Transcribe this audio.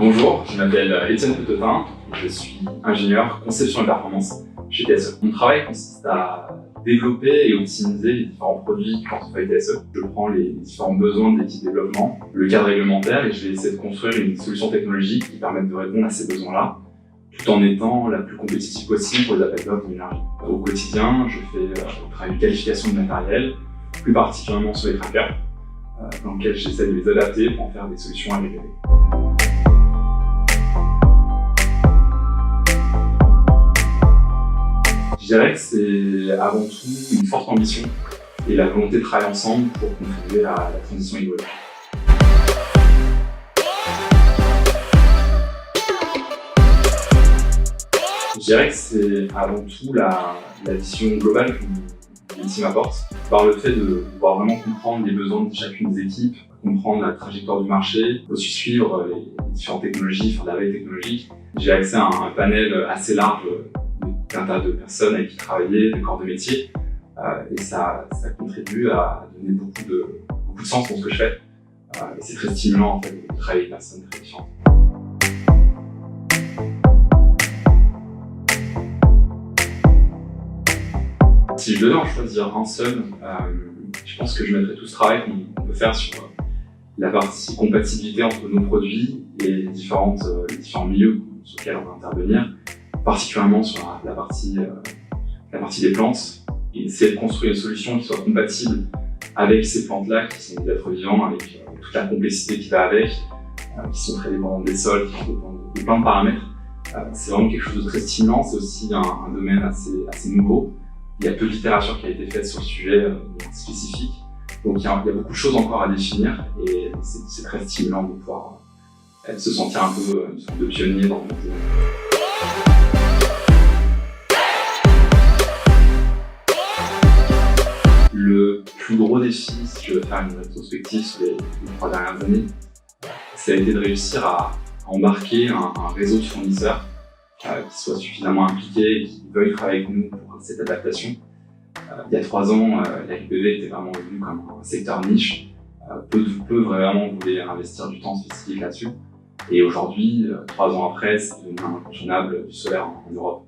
Bonjour, je m'appelle Étienne Petetin, je suis ingénieur conception et performance chez TSE. Mon travail consiste à développer et optimiser les différents produits du portefeuille TSE. Je prends les différents besoins de l'équipe développement, le cadre réglementaire et je vais essayer de construire une solution technologique qui permette de répondre à ces besoins-là, tout en étant la plus compétitive possible pour les appels d'offres de l'énergie. Au quotidien, je fais le travail de qualification de matériel, plus particulièrement sur les trackers, dans lesquels j'essaie de les adapter pour en faire des solutions aggregées. Je dirais que c'est avant tout une forte ambition et la volonté de travailler ensemble pour contribuer à la transition écologique. Je dirais que c'est avant tout la vision globale que les teams apportent, par le fait de pouvoir vraiment comprendre les besoins de chacune des équipes, comprendre la trajectoire du marché, aussi suivre les différentes technologies, faire de la veille technologique. J'ai accès à un panel assez large d'un tas de personnes avec qui travailler, de corps de métier, et ça contribue à donner beaucoup de sens dans ce que je fais. Et c'est très stimulant en fait, de travailler avec des personnes très différentes. Si je devais en choisir un seul, je pense que je mettrais tout ce travail qu'on peut faire sur la partie compatibilité entre nos produits et les différents milieux sur lesquels on va intervenir, particulièrement sur la partie des plantes, et essayer de construire une solution qui soit compatible avec ces plantes-là, qui sont des êtres vivants, avec toute la complexité qui va avec, qui sont très dépendantes des sols, qui dépendent de plein de paramètres. C'est vraiment quelque chose de très stimulant, c'est aussi un domaine assez nouveau. Il y a peu de littérature qui a été faite sur le sujet spécifique, donc il y a beaucoup de choses encore à définir, et c'est très stimulant de pouvoir se sentir un peu une sorte de pionnier dans le monde. Le plus gros défi, si je veux faire une rétrospective sur les 3 dernières années, ça a été de réussir à embarquer un réseau de fournisseurs qui soient suffisamment impliqués et qui veuillent travailler avec nous pour cette adaptation. Il y a 3 ans, la LPV était vraiment vue comme un secteur niche. Peu vraiment voulaient investir du temps spécifique là-dessus. Et aujourd'hui, 3 ans après, c'est devenu incontournable du solaire en Europe.